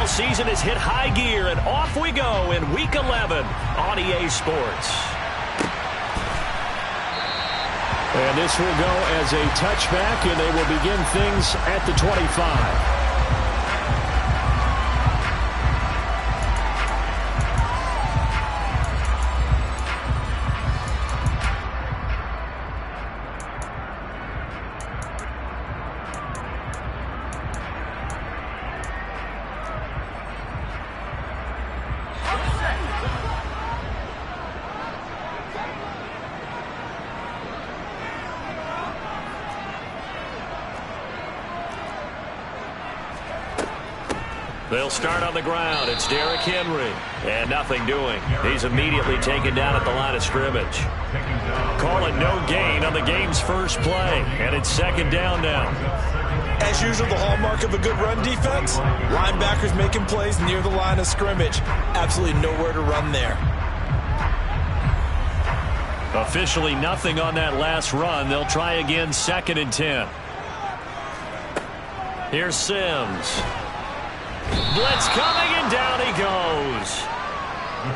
NFL season has hit high gear, and off we go in Week 11 on EA Sports. And this will go as a touchback, and they will begin things at the 25. They'll start on the ground. It's Derrick Henry. And nothing doing. He's immediately taken down at the line of scrimmage. Calling no gain on the game's first play. And it's second down now. As usual, the hallmark of a good run defense, linebackers making plays near the line of scrimmage. Absolutely nowhere to run there. Officially nothing on that last run. They'll try again, 2nd and 10. Here's Sims. Blitz coming, and down he goes.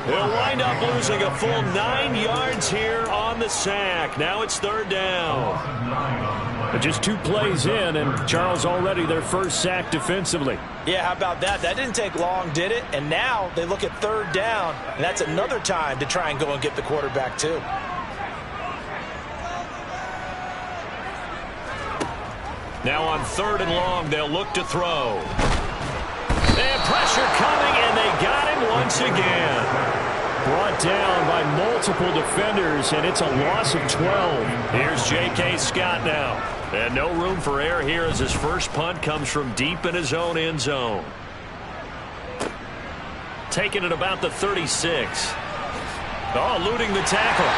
He'll wind up losing a full 9 yards here on the sack. Now it's 3rd down. But just 2 plays in, and Charles already their first sack defensively. Yeah, how about that? That didn't take long, did it? And now they look at 3rd down, and that's another time to try and go and get the quarterback too. Now on 3rd and long, they'll look to throw. They have pressure coming, and they got him once again. Brought down by multiple defenders, and it's a loss of 12. Here's J.K. Scott now. And no room for error here as his first punt comes from deep in his own end zone. Taking it about the 36. Oh, eluding the tackle.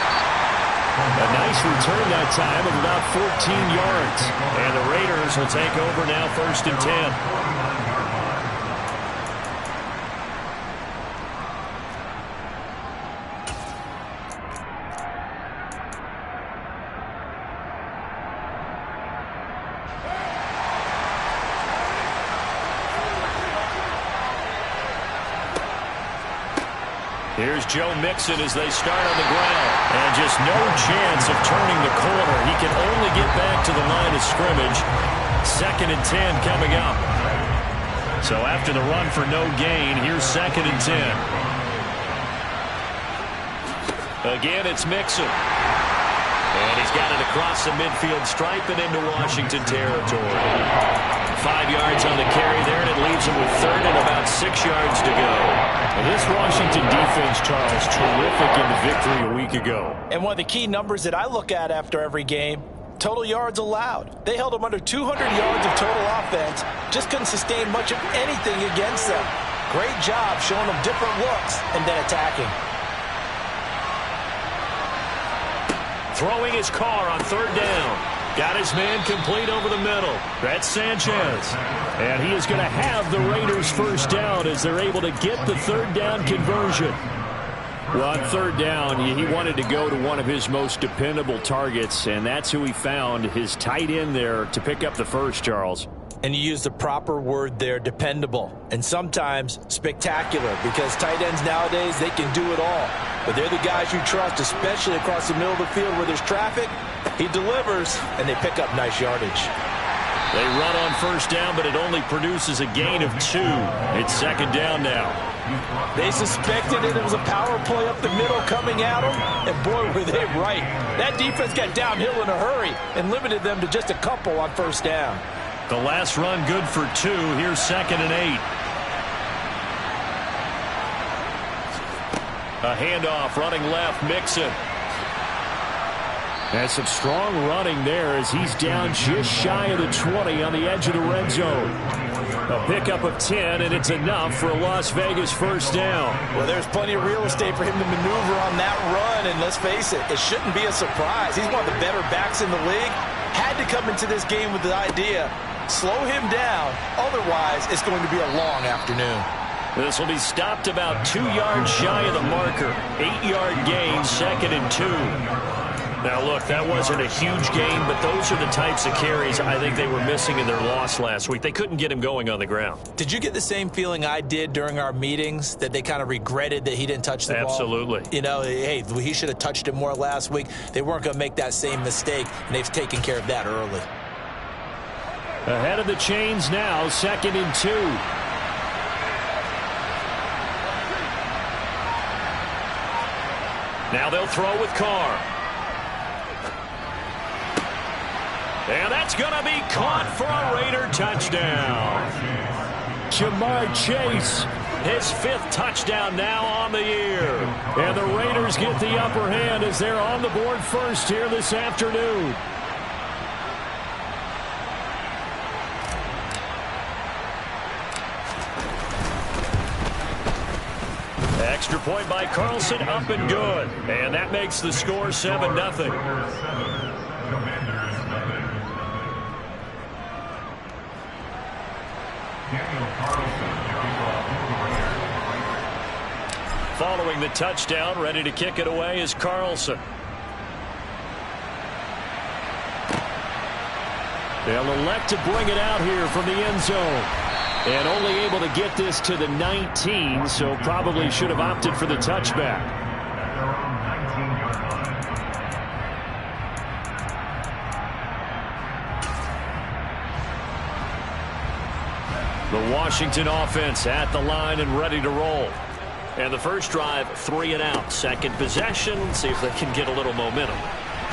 A nice return that time of about 14 yards. And the Raiders will take over now, 1st and 10. Here's Joe Mixon as they start on the ground. And just no chance of turning the corner. He can only get back to the line of scrimmage. 2nd and 10 coming up. So after the run for no gain, here's 2nd and 10. Again, it's Mixon. And he's got it across the midfield stripe and into Washington territory. 5 yards on the carry there, and it leaves him with 3rd and about 6 yards to go. Well, this Washington defense, Charles, terrific in the victory a week ago. And one of the key numbers that I look at after every game, total yards allowed. They held them under 200 yards of total offense. Just couldn't sustain much of anything against them. Great job showing them different looks and then attacking. Throwing his car on 3rd down. Got his man complete over the middle. That's Sanchez. And he is going to have the Raiders' first down as they're able to get the 3rd down conversion. Well, on 3rd down, he wanted to go to one of his most dependable targets, and that's who he found, his tight end there, to pick up the first, Charles. And you use the proper word there, dependable, and sometimes spectacular, because tight ends nowadays, they can do it all. But they're the guys you trust, especially across the middle of the field where there's traffic. He delivers, and they pick up nice yardage. They run on 1st down, but it only produces a gain of 2. It's 2nd down now. They suspected it was a power play up the middle coming at them, and boy, were they right. That defense got downhill in a hurry and limited them to just a couple on 1st down. The last run good for 2. Here's 2nd and 8. A handoff running left, Mixon. That's some strong running there as he's down just shy of the 20 on the edge of the red zone. A pickup of 10, and it's enough for a Las Vegas first down. Well, there's plenty of real estate for him to maneuver on that run, and let's face it, it shouldn't be a surprise. He's one of the better backs in the league. Had to come into this game with the idea, slow him down, otherwise it's going to be a long afternoon. This will be stopped about 2 yards shy of the marker. 8-yard gain, 2nd and 2. Now, look, that wasn't a huge game, but those are the types of carries I think they were missing in their loss last week. They couldn't get him going on the ground. Did you get the same feeling I did during our meetings, that they kind of regretted that he didn't touch the ball? Absolutely. You know, hey, he should have touched it more last week. They weren't going to make that same mistake, and they've taken care of that early. Ahead of the chains now, 2nd and 2. Now they'll throw with Carr. And that's going to be caught for a Raider touchdown. Ja'Marr Chase, his 5th touchdown now on the year. And the Raiders get the upper hand as they're on the board first here this afternoon. Extra point by Carlson, up and good. And that makes the score 7-0. Following the touchdown, ready to kick it away is Carlson. They'll elect to bring it out here from the end zone. And only able to get this to the 19, so probably should have opted for the touchback. The Washington offense at the line and ready to roll. And the first drive, 3 and out. Second possession, see if they can get a little momentum.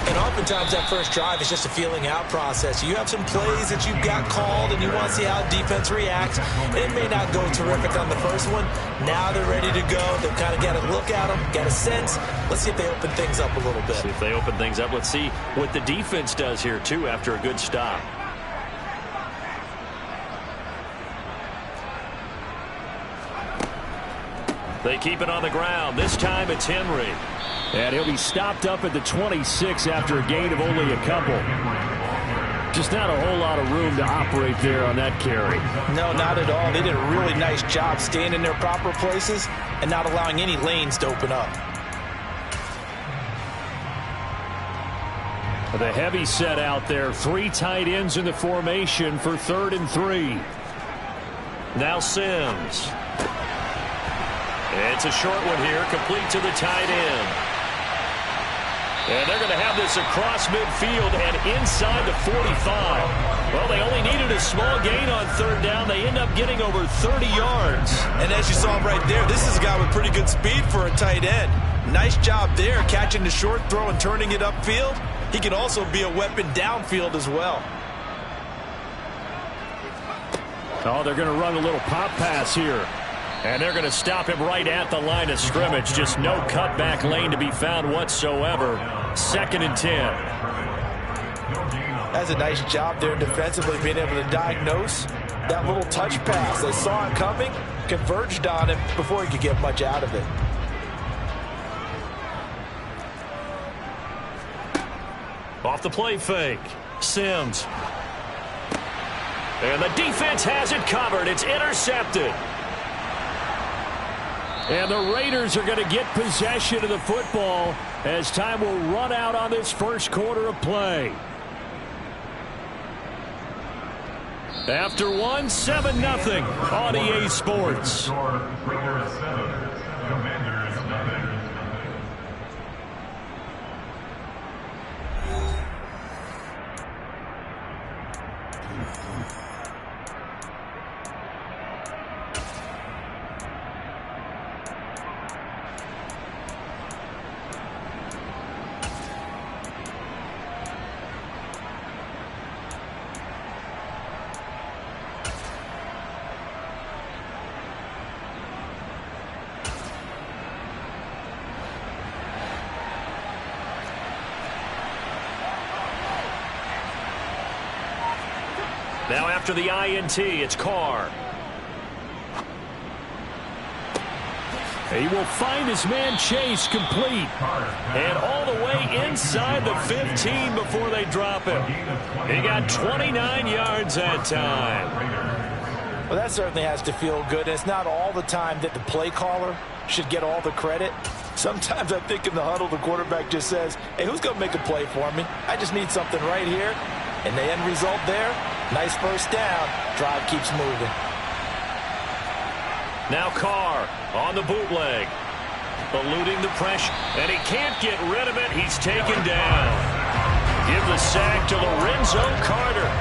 And oftentimes that first drive is just a feeling out process. You have some plays that you've got called and you want to see how defense reacts. It may not go terrific on the first one. Now they're ready to go. They've kind of got a look at them, got a sense. Let's see if they open things up a little bit. See if they open things up. Let's see what the defense does here, too, after a good stop. They keep it on the ground. This time it's Henry. And he'll be stopped up at the 26 after a gain of only a couple. Just not a whole lot of room to operate there on that carry. No, not at all. They did a really nice job staying in their proper places and not allowing any lanes to open up. The heavy set out there. 3 tight ends in the formation for 3rd and 3. Now Sims. It's a short one here, complete to the tight end. And they're going to have this across midfield and inside the 45. Well, they only needed a small gain on 3rd down. They end up getting over 30 yards. And as you saw right there, this is a guy with pretty good speed for a tight end. Nice job there, catching the short throw and turning it upfield. He can also be a weapon downfield as well. Oh, they're going to run a little pop pass here. And they're going to stop him right at the line of scrimmage. Just no cutback lane to be found whatsoever. 2nd and 10. That's a nice job there defensively, being able to diagnose that little touch pass. They saw it coming, converged on him before he could get much out of it. Off the play fake. Sims. And the defense has it covered. It's intercepted. And the Raiders are going to get possession of the football as time will run out on this first quarter of play. After 1, 7-0 on EA Sports. Raiders 7, Commanders nothing. Now after the INT, it's Carr. He will find his man Chase complete. And all the way inside the 15 before they drop him. He got 29 yards that time. Well, that certainly has to feel good. It's not all the time that the play caller should get all the credit. Sometimes I think in the huddle, the quarterback just says, hey, who's going to make a play for me? I just need something right here. And the end result there, nice first down. Drive keeps moving. Now Carr on the bootleg. Eluding the pressure. And he can't get rid of it. He's taken down. Give the sack to Lorenzo Carter.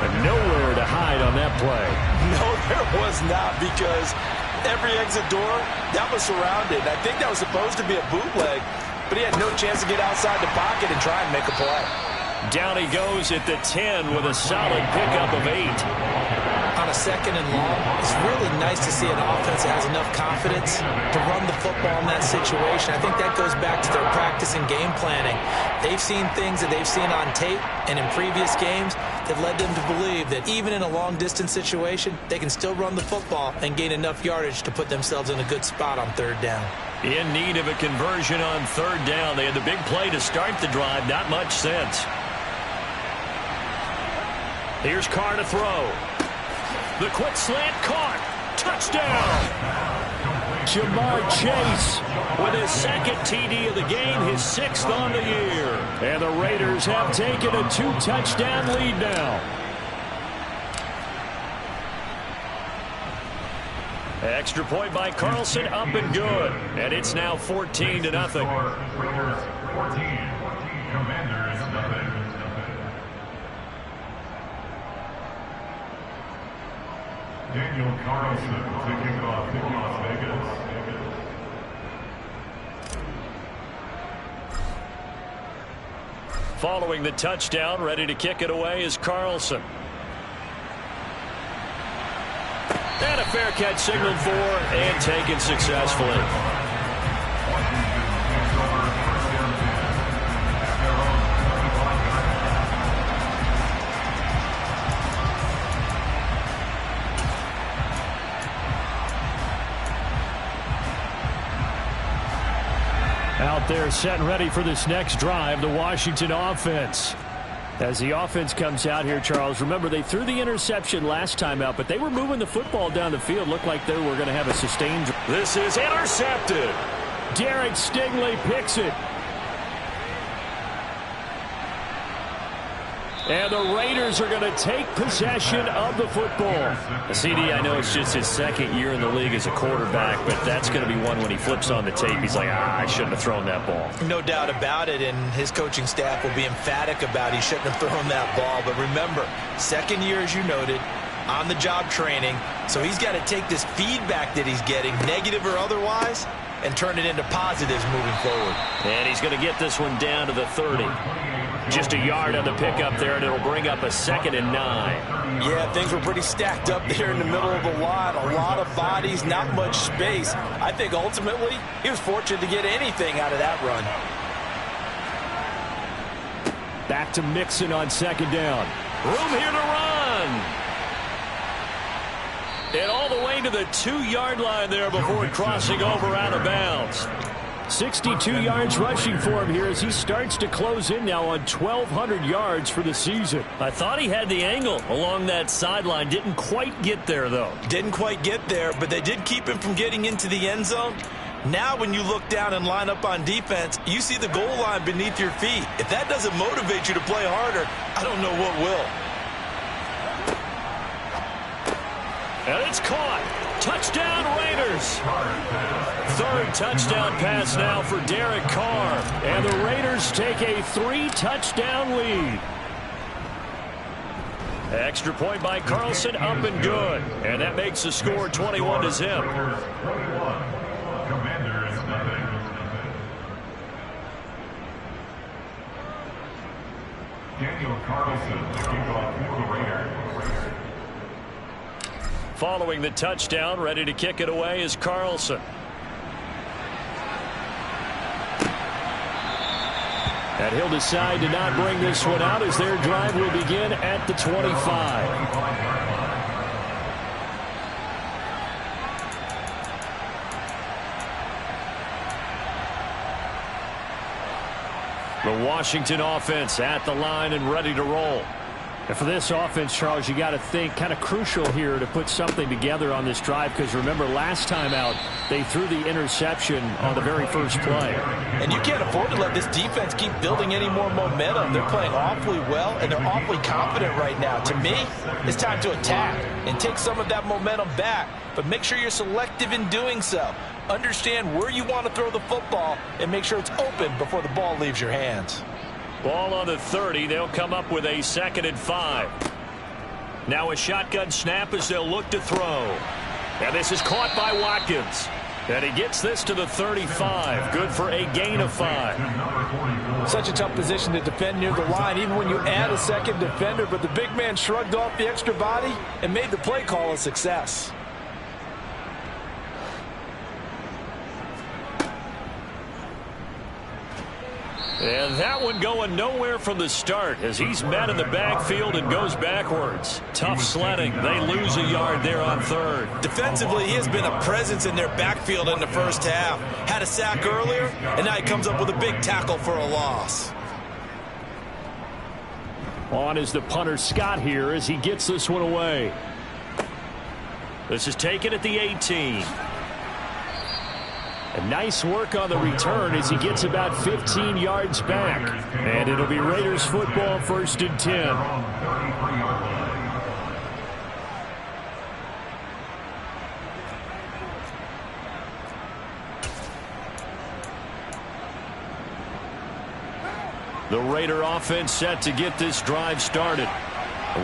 And nowhere to hide on that play. No, there was not, because every exit door, that was surrounded. I think that was supposed to be a bootleg, but he had no chance to get outside the pocket and try and make a play. Down he goes at the 10 with a solid pickup of 8. On a second and long, it's really nice to see an offense that has enough confidence to run the football in that situation. I think that goes back to their practice and game planning. They've seen things that they've seen on tape and in previous games that led them to believe that even in a long-distance situation, they can still run the football and gain enough yardage to put themselves in a good spot on third down. In need of a conversion on third down. They had the big play to start the drive. Not much sense. Here's Carr to throw. The quick slant caught. Touchdown. Jamar Chase with his second TD of the game, his 6th on the year. And the Raiders have taken a 2-touchdown lead now. Extra point by Carlson, up and good. And it's now 14-0. Raiders 14, Commanders nothing. Daniel Carlson to kick off Las Vegas. Following the touchdown, ready to kick it away is Carlson. And a fair catch signaled for and taken successfully. Out there set and ready for this next drive, the Washington offense. As the offense comes out here, Charles, remember they threw the interception last time out, but they were moving the football down the field. Looked like they were going to have a sustained. This is intercepted. Derek Stingley picks it. And the Raiders are going to take possession of the football. CD, I know it's just his second year in the league as a quarterback, but that's going to be one when he flips on the tape. He's like, I shouldn't have thrown that ball. No doubt about it, and his coaching staff will be emphatic about he shouldn't have thrown that ball. But remember, second year, as you noted, on-the-job training, so he's got to take this feedback that he's getting, negative or otherwise, and turn it into positives moving forward. And he's going to get this one down to the 30. Just a yard on the pickup there, and it'll bring up a 2nd and 9. Yeah, things were pretty stacked up there in the middle of the line. A lot of bodies, not much space. I think ultimately he was fortunate to get anything out of that run. Back to Mixon on 2nd down. Room here to run. And all the way to the 2-yard line there before crossing over out of bounds. 62 yards rushing for him here as he starts to close in now on 1,200 yards for the season. I thought he had the angle along that sideline. Didn't quite get there, though. Didn't quite get there, but they did keep him from getting into the end zone. Now when you look down and line up on defense, you see the goal line beneath your feet. If that doesn't motivate you to play harder, I don't know what will. And it's caught. Touchdown, Raiders. 3rd touchdown pass now for Derek Carr. And the Raiders take a 3-touchdown lead. Extra point by Carlson, up and good. And that makes the score 21-0. Raiders 21, Commanders nothing. Daniel Carlson to kick off for the Raiders. Following the touchdown, ready to kick it away is Carlson. And he'll decide to not bring this one out as their drive will begin at the 25. The Washington offense at the line and ready to roll. And for this offense, Charles, you got to think kind of crucial here to put something together on this drive, because remember last time out they threw the interception on the very first play. And you can't afford to let this defense keep building any more momentum. They're playing awfully well, and they're awfully confident right now. To me, it's time to attack and take some of that momentum back, but make sure you're selective in doing so. Understand where you want to throw the football and make sure it's open before the ball leaves your hands. Ball on the 30. They'll come up with a 2nd and 5. Now a shotgun snap as they'll look to throw. And this is caught by Watkins. And he gets this to the 35. Good for a gain of 5. Such a tough position to defend near the line, even when you add a second defender. But the big man shrugged off the extra body and made the play call a success. And that one going nowhere from the start as he's met in the backfield and goes backwards. Tough sledding. They lose a yard there on 3rd. Defensively, he has been a presence in their backfield in the first half. Had a sack earlier, and now he comes up with a big tackle for a loss. On is the punter Scott here as he gets this one away. This is taken at the 18. And nice work on the return as he gets about 15 yards back. And it'll be Raiders football, 1st and 10. The Raider offense set to get this drive started.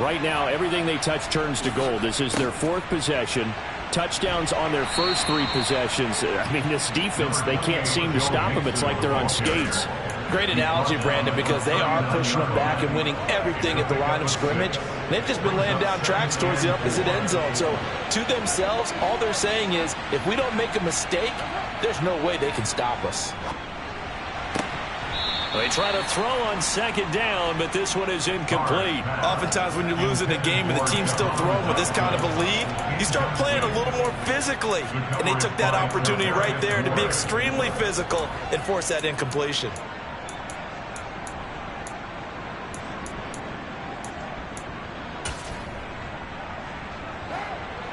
Right now, everything they touch turns to gold. This is their 4th possession. Touchdowns on their first 3 possessions. I mean, this defense, they can't seem to stop them. It's like they're on skates. Great analogy, Brandon, because they are pushing them back and winning everything at the line of scrimmage. They've just been laying down tracks towards the opposite end zone. So to themselves, all they're saying is, if we don't make a mistake, there's no way they can stop us. They try to throw on 2nd down, but this one is incomplete. Oftentimes when you're losing a game and the team's still throwing with this kind of a lead, you start playing a little more physically. And they took that opportunity right there to be extremely physical and force that incompletion.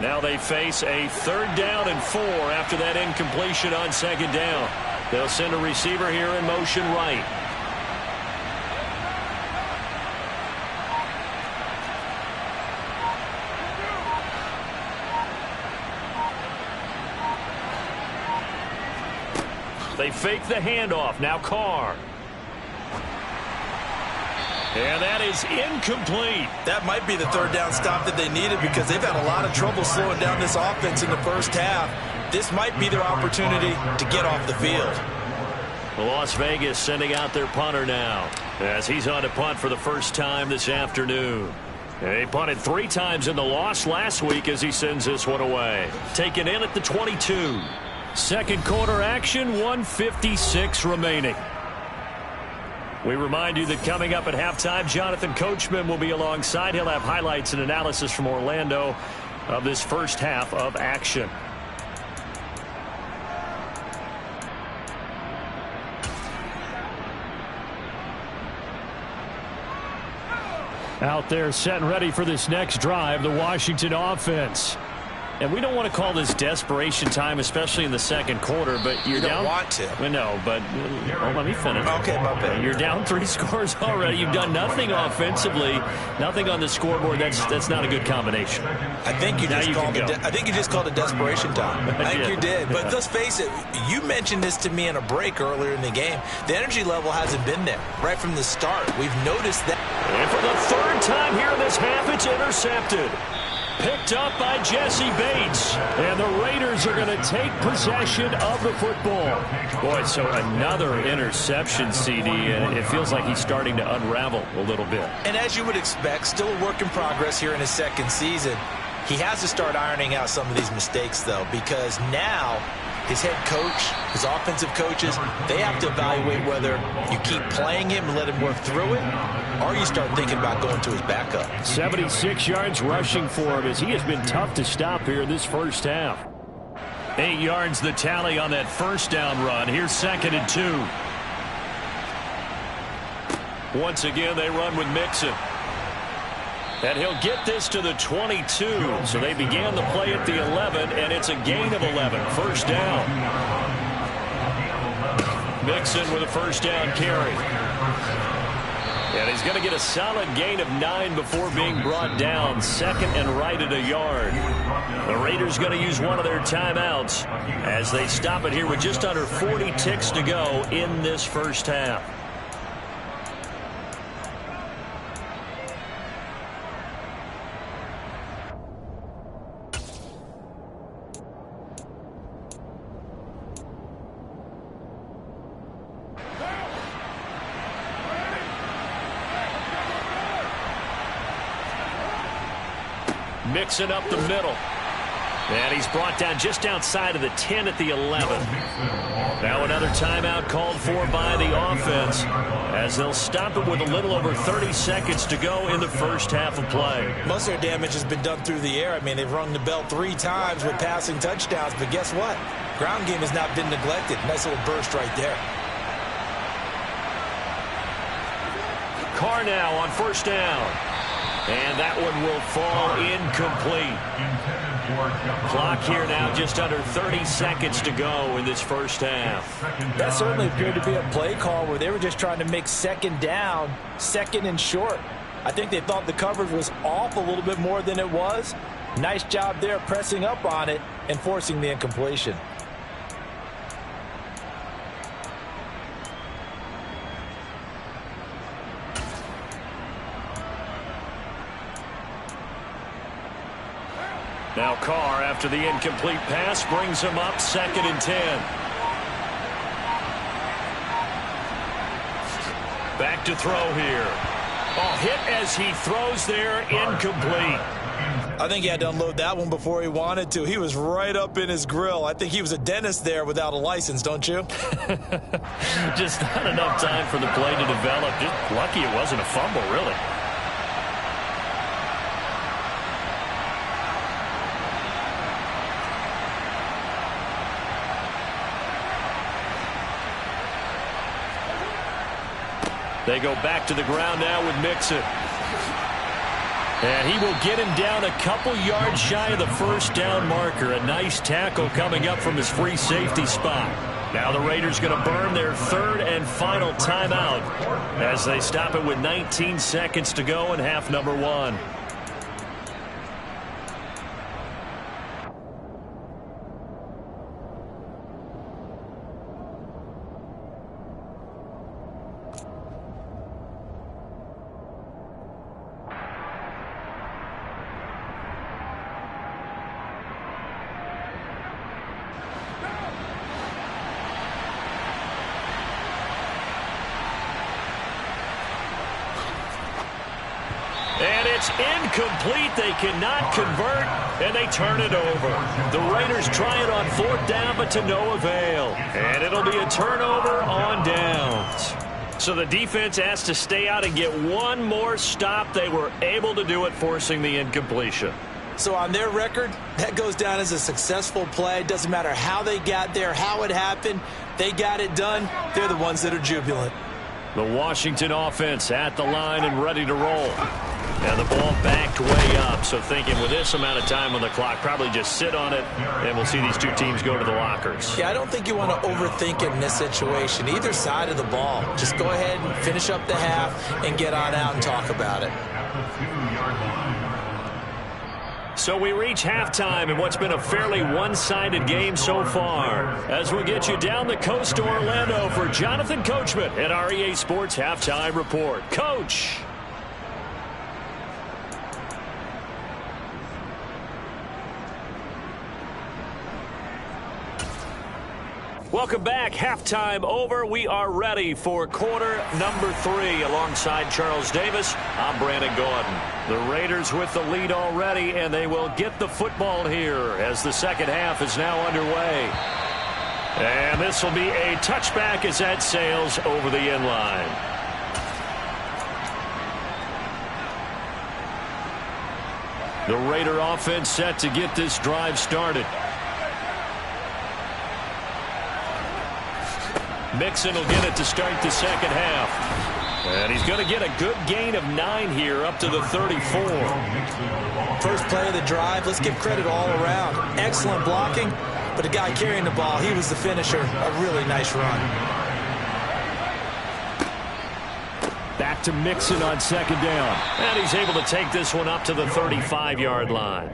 Now they face a 3rd down and 4 after that incompletion on 2nd down. They'll send a receiver here in motion right. They fake the handoff. Now Carr. And that is incomplete. That might be the 3rd down stop that they needed, because they've had a lot of trouble slowing down this offense in the first half. This might be their opportunity to get off the field. Las Vegas sending out their punter now as he's on to punt for the first time this afternoon. He punted 3 times in the loss last week as he sends this one away. Taken in at the 22. 2nd quarter action, 1:56 remaining. We remind you that coming up at halftime, Jonathan Coachman will be alongside. He'll have highlights and analysis from Orlando of this first half of action. Out there set and ready for this next drive, the Washington offense. And we don't want to call this desperation time, especially in the 2nd quarter, but you're down. You don't want to. Well, no, but let me finish. Okay, my bad. You're down 3 scores already. You've done nothing offensively, nothing on the scoreboard. That's not a good combination. I think you just called it desperation time. I think you did. But let's face it, you mentioned this to me in a break earlier in the game. The energy level hasn't been there right from the start. We've noticed that. And for the 3rd time here in this half, it's intercepted. Picked up by Jesse Bates. And the Raiders are going to take possession of the football. Boy, so another interception, CD, and it feels like he's starting to unravel a little bit. And as you would expect, still a work in progress here in his 2nd season. He has to start ironing out some of these mistakes, though, because now his head coach, his offensive coaches, they have to evaluate whether you keep playing him and let him work through it, or you start thinking about going to his backup. 76 yards rushing for him as he has been tough to stop here in this first half. 8 yards the tally on that 1st down run. Here's 2nd and 2. Once again, they run with Mixon. And he'll get this to the 22. So they began the play at the 11, and it's a gain of 11. First down. Mixon with a first down carry. And he's going to get a solid gain of 9 before being brought down. Second and right at a yard. The Raiders going to use one of their timeouts as they stop it here with just under 40 ticks to go in this first half. Mixing up the middle. And he's brought down just outside of the 10 at the 11. Now another timeout called for by the offense as they'll stop it with a little over 30 seconds to go in the first half of play. Most of their damage has been done through the air. I mean, they've rung the bell 3 times with passing touchdowns, but guess what? Ground game has not been neglected. Nice little burst right there. Carr now on first down. And that one will fall incomplete. Clock here now just under 30 seconds to go in this first half. That certainly appeared to be a play call where they were just trying to make second down, second and short. I think they thought the coverage was off a little bit more than it was. Nice job there pressing up on it and forcing the incompletion. Now Carr, after the incomplete pass, brings him up second and 10. Back to throw here. Oh, hit as he throws there, incomplete. I think he had to unload that one before he wanted to. He was right up in his grill. I think he was a dentist there without a license, don't you? Just not enough time for the play to develop. Just lucky it wasn't a fumble, really. They go back to the ground now with Mixon. And he will get him down a couple yards shy of the first down marker. A nice tackle coming up from his free safety spot. Now the Raiders going to burn their third and final timeout as they stop it with 19 seconds to go in half number 1. And it's incomplete. They cannot convert, and they turn it over. The Raiders try it on fourth down, but to no avail. And it'll be a turnover on downs. So the defense has to stay out and get one more stop. They were able to do it, forcing the incompletion. So on their record, that goes down as a successful play. Doesn't matter how they got there, how it happened. They got it done. They're the ones that are jubilant. The Washington offense at the line and ready to roll. And the ball backed way up, so thinking with this amount of time on the clock, probably just sit on it, and we'll see these two teams go to the lockers. Yeah, I don't think you want to overthink it in this situation. Either side of the ball. Just go ahead and finish up the half and get on out and talk about it. So we reach halftime in what's been a fairly one-sided game so far. As we get you down the coast to Orlando for Jonathan Coachman at our EA Sports Halftime Report. Coach. Welcome back. Halftime over. We are ready for quarter number 3. Alongside Charles Davis, I'm Brandon Gordon. The Raiders with the lead already, and they will get the football here as the second half is now underway. And this will be a touchback as that sails over the end line. The Raider offense set to get this drive started. Mixon will get it to start the second half. And he's going to get a good gain of 9 here up to the 34. First play of the drive, let's give credit all around. Excellent blocking, but the guy carrying the ball, he was the finisher. A really nice run. Back to Mixon on second down. And he's able to take this one up to the 35-yard line.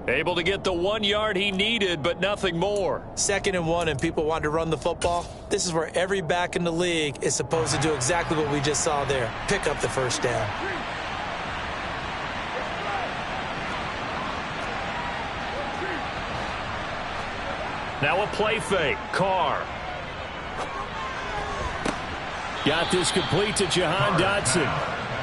Able to get the 1 yard he needed, but nothing more. 2nd and 1, and people want to run the football. This is where every back in the league is supposed to do exactly what we just saw there. Pick up the first down. Now a play fake. Carr. Got this complete to Jahan Dotson.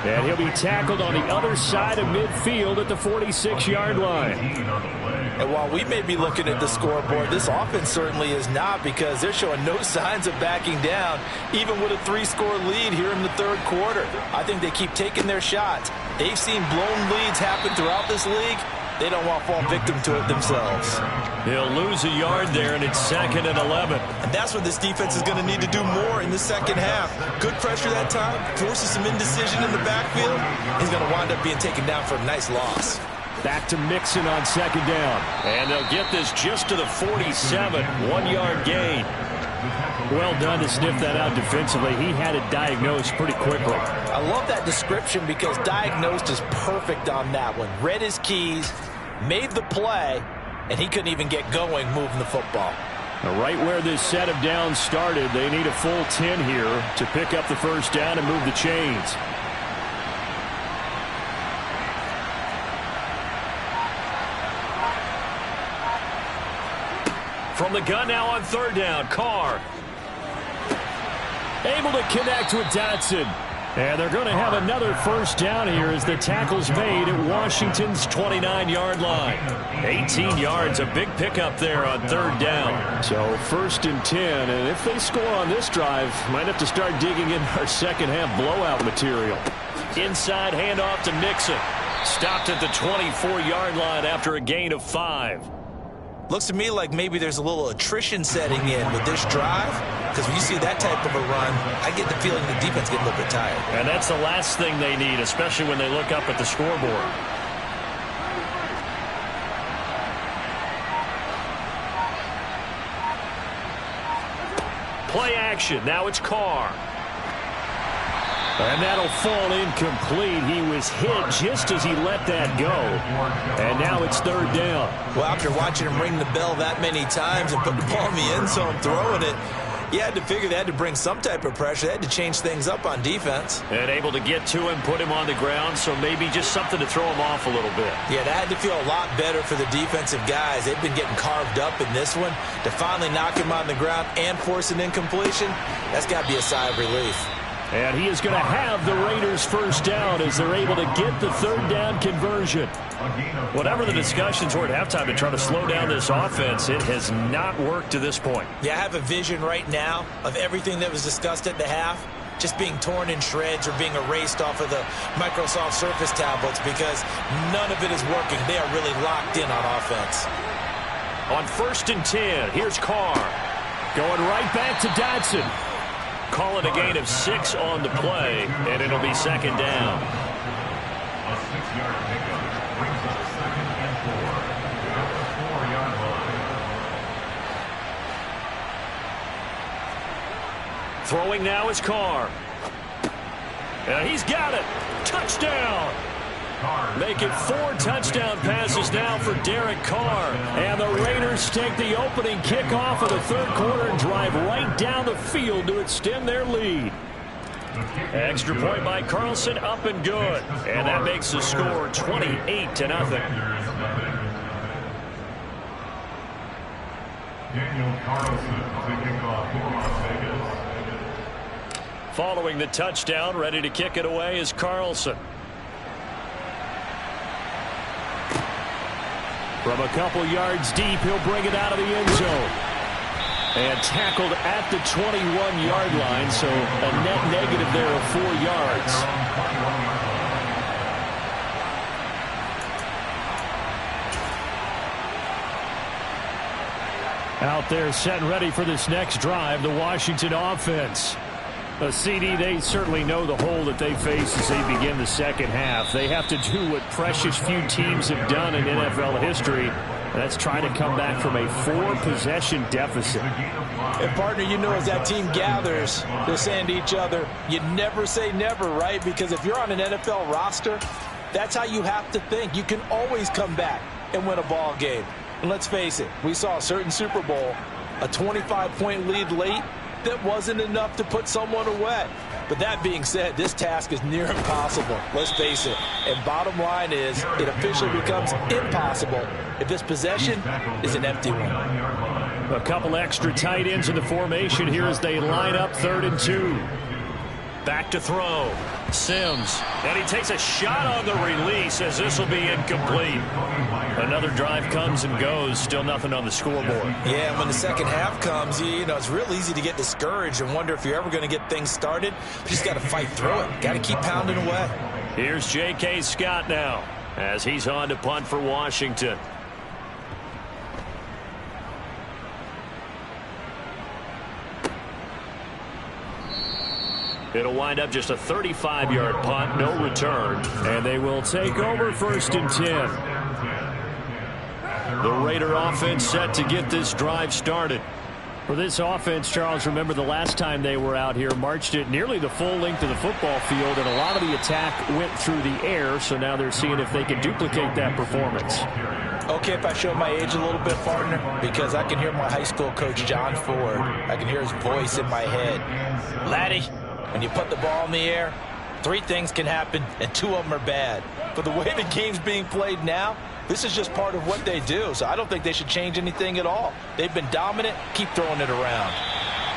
And he'll be tackled on the other side of midfield at the 46-yard line. And while we may be looking at the scoreboard, this offense certainly is not, because they're showing no signs of backing down, even with a 3-score lead here in the 3rd quarter. I think they keep taking their shots. They've seen blown leads happen throughout this league. They don't want to fall victim to it themselves. He'll lose a yard there, and it's 2nd and 11. And that's what this defense is going to need to do more in the second half. Good pressure that time, forces some indecision in the backfield. He's going to wind up being taken down for a nice loss. Back to Mixon on second down. And they'll get this just to the 47, 1-yard gain. Well done to sniff that out defensively. He had it diagnosed pretty quickly. I love that description, because diagnosed is perfect on that one. Read his keys, made the play, and he couldn't even get going moving the football. Now, right where this set of downs started, they need a full 10 here to pick up the first down and move the chains. From the gun now on 3rd down, Carr. Able to connect with Dotson. And they're going to have another first down here as the tackle's made at Washington's 29-yard line. 18 yards, a big pickup there on 3rd down. So 1st and 10, and if they score on this drive, might have to start digging in our second half blowout material. Inside handoff to Mixon. Stopped at the 24-yard line after a gain of 5. Looks to me like maybe there's a little attrition setting in with this drive, because when you see that type of a run, I get the feeling the defense getting a little bit tired. And that's the last thing they need, especially when they look up at the scoreboard. Play action. Now it's Carr. And that'll fall incomplete. He was hit just as he let that go. And now it's 3rd down. Well, after watching him ring the bell that many times and put the ball in the end zone throwing it, you had to figure they had to bring some type of pressure. They had to change things up on defense. And able to get to him, put him on the ground, so maybe just something to throw him off a little bit. Yeah, that had to feel a lot better for the defensive guys. They've been getting carved up in this one. To finally knock him on the ground and force an incompletion, that's got to be a sigh of relief. And he is going to have the Raiders first down as they're able to get the 3rd down conversion. Whatever the discussions were at halftime to try to slow down this offense, it has not worked to this point. Yeah, I have a vision right now of everything that was discussed at the half just being torn in shreds or being erased off of the Microsoft Surface tablets, because none of it is working. They are really locked in on offense. On 1st and 10, here's Carr. Going right back to Dotson. Call it a gain of 6 on the play, and it'll be 2nd down. A 6-yard pickup brings up 2nd and 4 at the 4-yard line. Throwing now is Carr. And he's got it. Touchdown. Make it 4 touchdown passes now for Derek Carr. And the Raiders take the opening kickoff of the 3rd quarter and drive right down the field to extend their lead. Extra point by Carlson, up and good. And that makes the score 28-0. Daniel Carlson to kick off for Las Vegas. Following the touchdown, ready to kick it away is Carlson. From a couple yards deep, he'll bring it out of the end zone. And tackled at the 21-yard line, so a net negative there of 4 yards. Out there set and ready for this next drive, the Washington offense. CD, they certainly know the hole that they face as they begin the second half. They have to do what precious few teams have done in NFL history. That's trying to come back from a 4-possession deficit. And, partner, you know, as that team gathers, they're saying to each other, you never say never, right? Because if you're on an NFL roster, that's how you have to think. You can always come back and win a ball game. And let's face it, we saw a certain Super Bowl, a 25-point lead late, that wasn't enough to put someone away. But that being said, this task is near impossible. Let's face it. And bottom line is, it officially becomes impossible if this possession is an empty one. A couple extra tight ends in the formation here as they line up 3rd and 2. Back to throw. Sims. And he takes a shot on the release as this will be incomplete. Another drive comes and goes. Still nothing on the scoreboard. Yeah, and when the second half comes, you know, it's real easy to get discouraged and wonder if you're ever going to get things started. You just got to fight through it. Got to keep pounding away. Here's J.K. Scott now as he's on to punt for Washington. It'll wind up just a 35-yard punt, no return, and they will take over 1st and 10. The Raider offense set to get this drive started. For this offense, Charles, remember the last time they were out here, marched it nearly the full length of the football field, and a lot of the attack went through the air, so now they're seeing if they can duplicate that performance. Okay, if I show my age a little bit, partner, because I can hear my high school coach, John Ford. I can hear his voice in my head. Laddie, when you put the ball in the air, 3 things can happen, and 2 of them are bad. But the way the game's being played now, this is just part of what they do, so I don't think they should change anything at all. They've been dominant. Keep throwing it around.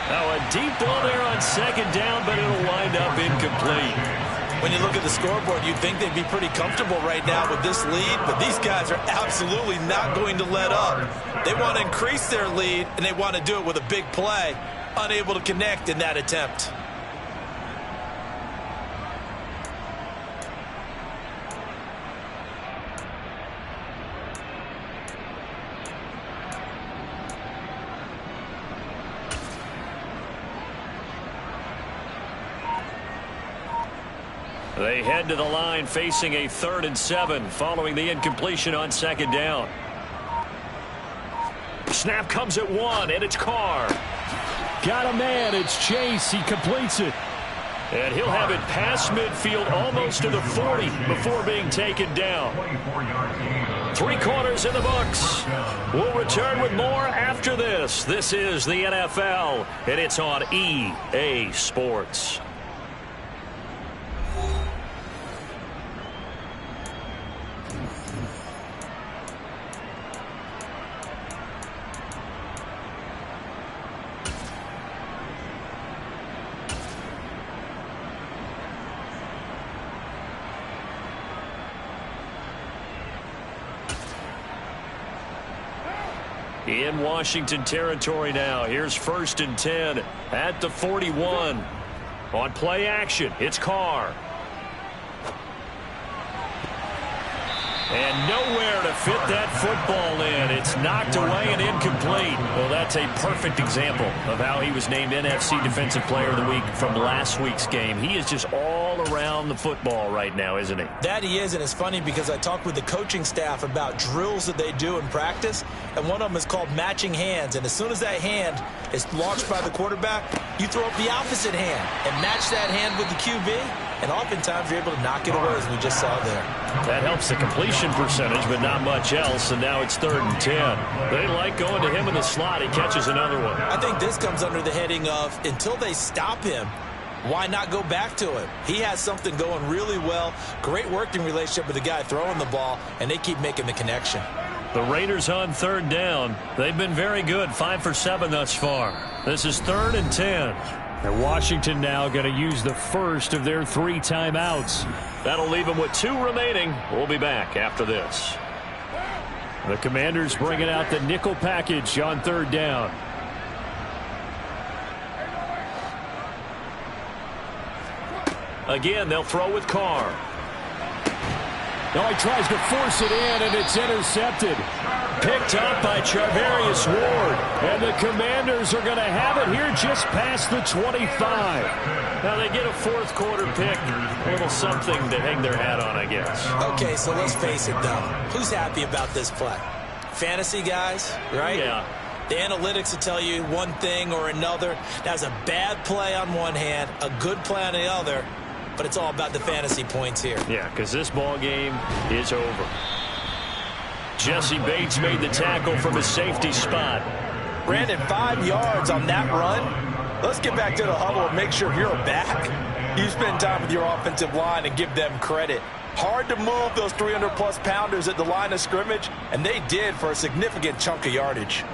Now a deep ball there on 2nd down, but it'll wind up incomplete. When you look at the scoreboard, you'd think they'd be pretty comfortable right now with this lead, but these guys are absolutely not going to let up. They want to increase their lead, and they want to do it with a big play, unable to connect in that attempt. They head to the line facing a 3rd and 7 following the incompletion on 2nd down. Snap comes at 1, and it's Carr. Got a man. It's Chase. He completes it. And he'll have it past midfield almost to the 40 before being taken down. 3 quarters in the books. We'll return with more after this. This is the NFL, and it's on EA Sports. In Washington territory now. Here's 1st and 10 at the 41. On play action, it's Carr. And nowhere to fit that football in. It's knocked away and incomplete. Well, that's a perfect example of how he was named NFC Defensive Player of the Week from last week's game. He is just all around the football right now, isn't he? That he is, and it's funny because I talked with the coaching staff about drills that they do in practice, and one of them is called matching hands. And as soon as that hand is launched by the quarterback, you throw up the opposite hand and match that hand with the QB, and oftentimes you're able to knock it away, as we just saw there. That helps the completion percentage, but not much else, and now it's 3rd and 10. They like going to him in the slot. He catches another one. I think this comes under the heading of, until they stop him, why not go back to him? He has something going really well. Great working relationship with the guy throwing the ball, and they keep making the connection. The Raiders on 3rd down. They've been very good, 5 for 7 thus far. This is 3rd and 10. And Washington now going to use the first of their 3 timeouts. That'll leave them with 2 remaining. We'll be back after this. The Commanders bringing out the nickel package on 3rd down. Again, they'll throw with Carr. No, he tries to force it in, and it's intercepted. Picked up by Charvarius Ward. And the Commanders are going to have it here just past the 25. Now they get a fourth quarter pick. A little something to hang their hat on, I guess. Okay, so let's face it, though. Who's happy about this play? Fantasy guys, right? Yeah. The analytics will tell you one thing or another. That's a bad play on one hand, a good play on the other, but it's all about the fantasy points here. Yeah, because this ball game is over. Jesse Bates made the tackle from his safety spot. Brandon, 5 yards on that run. Let's get back to the huddle and make sure you're back. You spend time with your offensive line and give them credit. Hard to move those 300-plus pounders at the line of scrimmage, and they did for a significant chunk of yardage.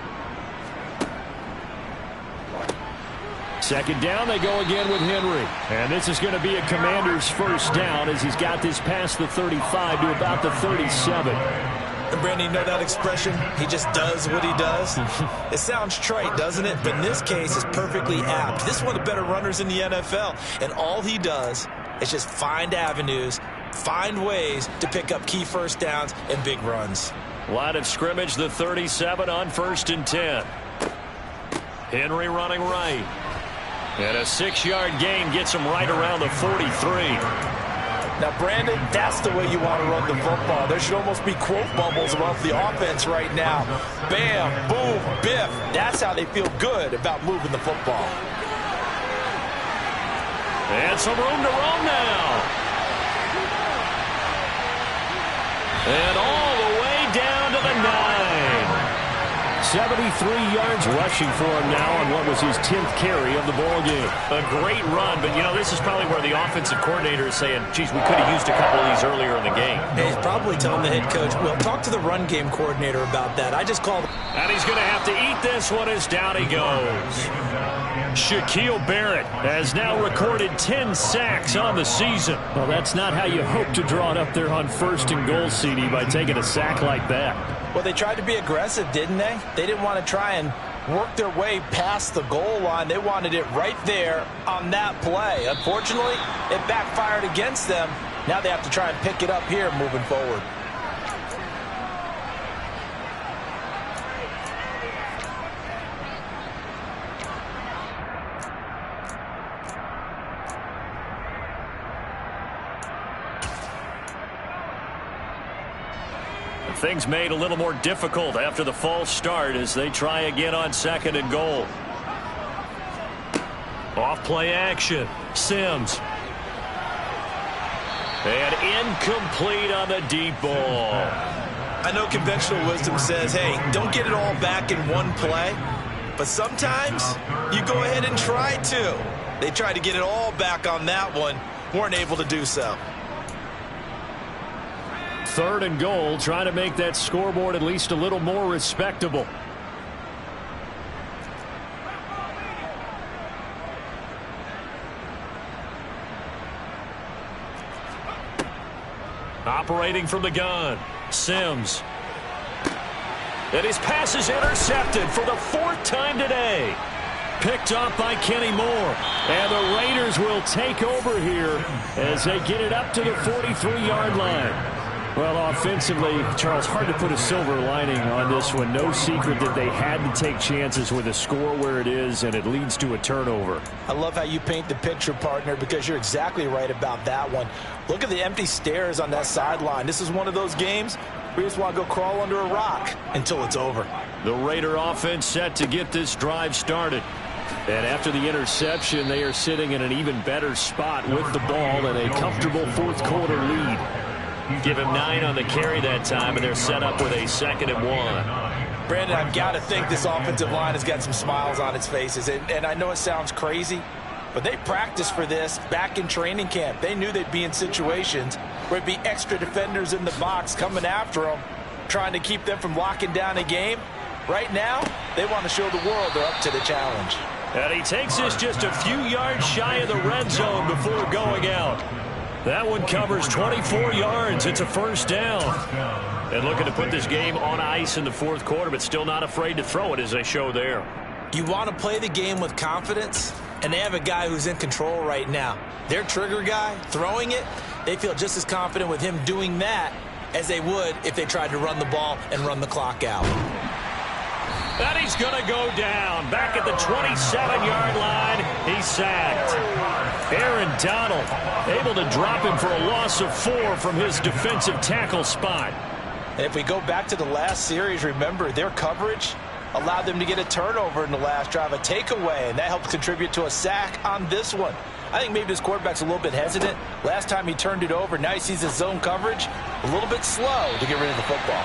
Second down, they go again with Henry. And this is going to be a Commander's first down as he's got this past the 35 to about the 37. And Brandon, you know that expression? He just does what he does. It sounds trite, doesn't it? But in this case, it's perfectly apt. This is one of the better runners in the NFL. And all he does is just find avenues, find ways to pick up key first downs and big runs. Line of scrimmage, the 37 on 1st and 10. Henry running right. And a 6-yard gain gets him right around the 43. Now, Brandon, that's the way you want to run the football. There should almost be quote bubbles above the offense right now. Bam, boom, biff. That's how they feel good about moving the football. And some room to roam now. And all the way down to the 9. 73 yards rushing for him now on what was his 10th carry of the ball game. A great run, but, you know, this is probably where the offensive coordinator is saying, geez, we could have used a couple of these earlier in the game. And he's probably telling the head coach, well, talk to the run game coordinator about that. I just called. And he's going to have to eat this one as down he goes. Shaquille Barrett has now recorded 10 sacks on the season. Well, that's not how you hope to draw it up there on 1st and goal, CD, by taking a sack like that. Well, they tried to be aggressive, didn't they? They didn't want to try and work their way past the goal line. They wanted it right there on that play. Unfortunately, it backfired against them. Now they have to try and pick it up here moving forward. Things made a little more difficult after the false start as they try again on 2nd and goal. Off play action. Sims. And incomplete on the deep ball. I know conventional wisdom says, hey, don't get it all back in one play. But sometimes you go ahead and try to. They tried to get it all back on that one. Weren't able to do so. 3rd and goal, trying to make that scoreboard at least a little more respectable. Operating from the gun, Sims. And his pass is intercepted for the 4th time today. Picked up by Kenny Moore. And the Raiders will take over here as they get it up to the 43-yard line. Well, offensively, Charles, hard to put a silver lining on this one. No secret that they had to take chances with a score where it is, and it leads to a turnover. I love how you paint the picture, partner, because you're exactly right about that one. Look at the empty stairs on that sideline. This is one of those games where you just want to go crawl under a rock until it's over. The Raider offense set to get this drive started. And after the interception, they are sitting in an even better spot with the ball and a comfortable 4th quarter lead. Give him 9 on the carry that time, and they're set up with a 2nd and 1. Brandon, I've got to think this offensive line has got some smiles on its faces. And I know it sounds crazy, but they practiced for this back in training camp. They knew they'd be in situations where it'd be extra defenders in the box coming after them, trying to keep them from locking down a game. Right now, they want to show the world they're up to the challenge. And he takes this just a few yards shy of the red zone before going out. That one covers 24 yards. It's a 1st down. And looking to put this game on ice in the 4th quarter, but still not afraid to throw it as they show there. You want to play the game with confidence, and they have a guy who's in control right now. Their trigger guy, throwing it, they feel just as confident with him doing that as they would if they tried to run the ball and run the clock out. And he's going to go down. Back at the 27-yard line, he's sacked. Aaron Donald able to drop him for a loss of 4 from his defensive tackle spot. And if we go back to the last series, remember, their coverage allowed them to get a turnover in the last drive, a takeaway, and that helped contribute to a sack on this one. I think maybe this quarterback's a little bit hesitant. Last time he turned it over, now he sees his zone coverage a little bit slow to get rid of the football.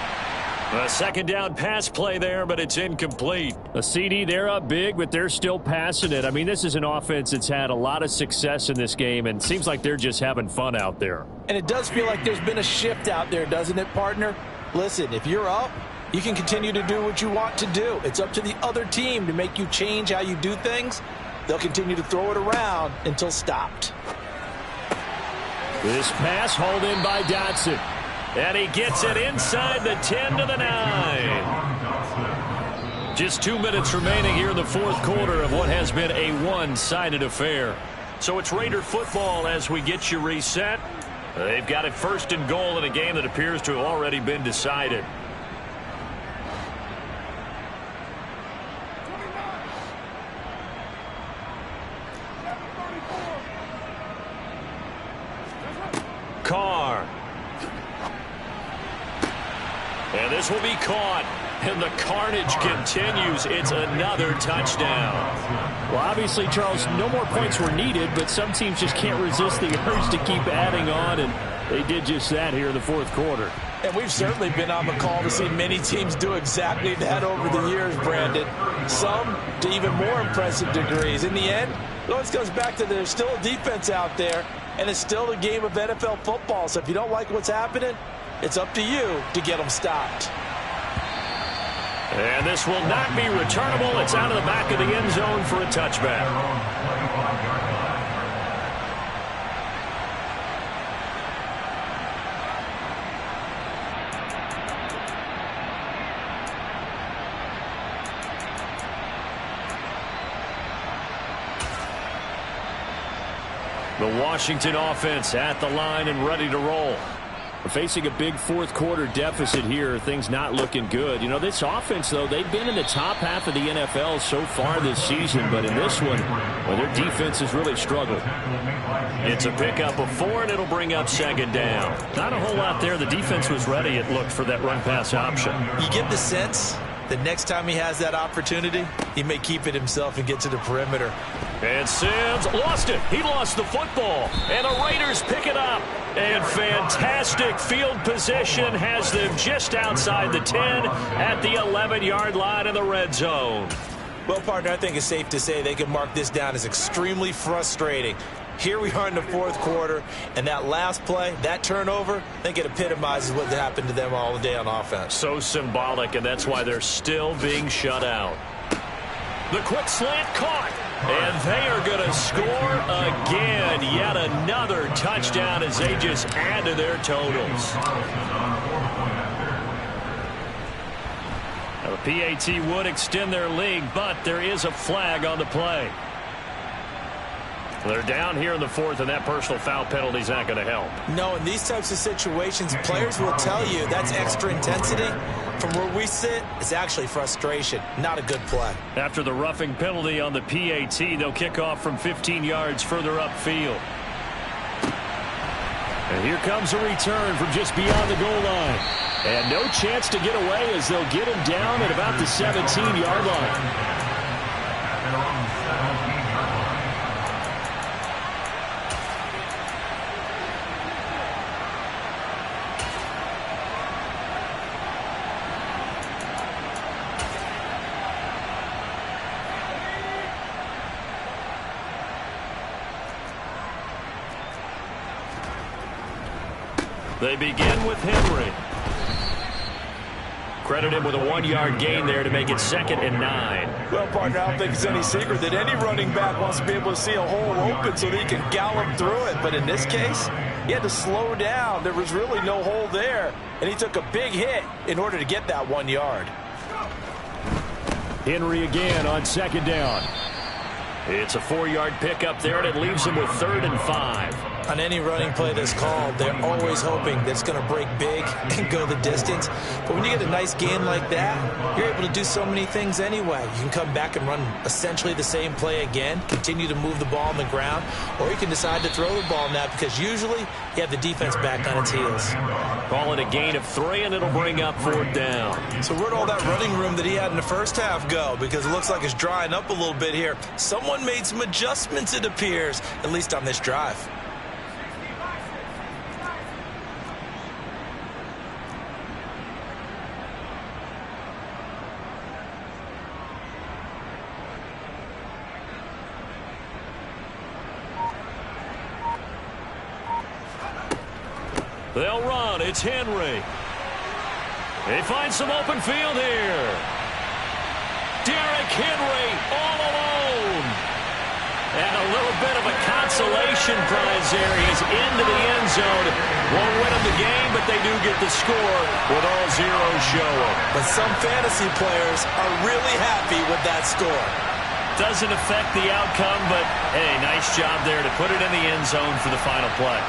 A second down pass play there, but it's incomplete. A CD, they're up big, but they're still passing it. I mean, this is an offense that's had a lot of success in this game, and it seems like they're just having fun out there. And it does feel like there's been a shift out there, doesn't it, partner? Listen, if you're up, you can continue to do what you want to do. It's up to the other team to make you change how you do things. They'll continue to throw it around until stopped. This pass hauled in by Dotson. And he gets it inside the 10 to the 9. Just 2 minutes remaining here in the fourth quarter of what has been a one-sided affair. So it's Raider football as we get you reset. They've got it first and goal in a game that appears to have already been decided. Carr. And this will be caught. And the carnage continues. It's another touchdown. Well, obviously, Charles, no more points were needed, but some teams just can't resist the urge to keep adding on, and they did just that here in the fourth quarter. And we've certainly been on the call to see many teams do exactly that over the years, Brandon. Some to even more impressive degrees. In the end, it always comes back to there's still a defense out there, and it's still a game of NFL football. So if you don't like what's happening, it's up to you to get them stopped. And this will not be returnable. It's out of the back of the end zone for a touchback. The Washington offense at the line and ready to roll. We're facing a big fourth quarter deficit here. Things not looking good. You know, this offense, though, they've been in the top half of the NFL so far this season. But in this one, well, their defense has really struggled. It's a pickup of 4, and it'll bring up second down. Not a whole lot there. The defense was ready, it looked, for that run-pass option. You get the sense that next time he has that opportunity, he may keep it himself and get to the perimeter. And Sims lost it. He lost the football. And the Raiders pick it up. And fantastic field position has them just outside the 10 at the 11-yard line in the red zone. Well, partner, I think it's safe to say they can mark this down as extremely frustrating. Here we are in the fourth quarter, and that last play, that turnover, I think it epitomizes what happened to them all day on offense. So symbolic, and that's why they're still being shut out. The quick slant caught. And they are going to score again. Yet another touchdown as they just add to their totals. Now, the PAT would extend their lead, but there is a flag on the play. They're down here in the fourth, and that personal foul penalty is not going to help. No, in these types of situations, players will tell you that's extra intensity. From where we sit, it's actually frustration. Not a good play. After the roughing penalty on the PAT, they'll kick off from 15 yards further upfield. And here comes a return from just beyond the goal line. And no chance to get away as they'll get him down at about the 17-yard line. They begin with Henry. Credit him with a 1-yard gain there to make it 2nd and 9. Well, partner, I don't think it's any secret that any running back wants to be able to see a hole open so that he can gallop through it. But in this case, he had to slow down. There was really no hole there, and he took a big hit in order to get that 1 yard. Henry again on 2nd down. It's a 4-yard pickup there, and it leaves him with 3rd and 5. On any running play that's called, they're always hoping that it's going to break big and go the distance. But when you get a nice game like that, you're able to do so many things anyway. You can come back and run essentially the same play again, continue to move the ball on the ground, or you can decide to throw the ball now because usually you have the defense back on its heels. Call it a gain of 3, and it'll bring up 4th down. So where'd all that running room that he had in the first half go? Because it looks like it's drying up a little bit here. Someone made some adjustments, it appears, at least on this drive. They'll run. It's Henry. They find some open field here. Derrick Henry all alone. And a little bit of a consolation prize there. He's into the end zone. Won't win them the game, but they do get the score with all zeros showing. But some fantasy players are really happy with that score. Doesn't affect the outcome, but, hey, nice job there to put it in the end zone for the final play.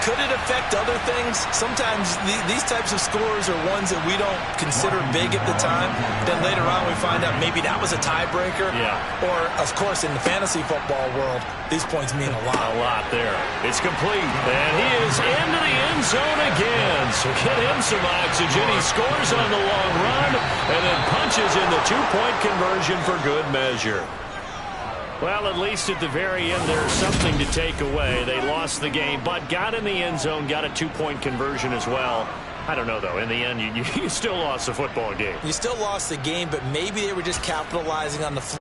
Could it affect other things? Sometimes these types of scores are ones that we don't consider big at the time. Then later on we find out maybe that was a tiebreaker. Yeah. Or, of course, in the fantasy football world, these points mean a lot. A lot there. It's complete. And he is into the end zone again. So get him some oxygen. He scores on the long run and then punches in the 2-point conversion for good measure. Well, at least at the very end, there's something to take away. They lost the game, but got in the end zone, got a 2-point conversion as well. I don't know, though. In the end, you still lost the football game. You still lost the game, but maybe they were just capitalizing on the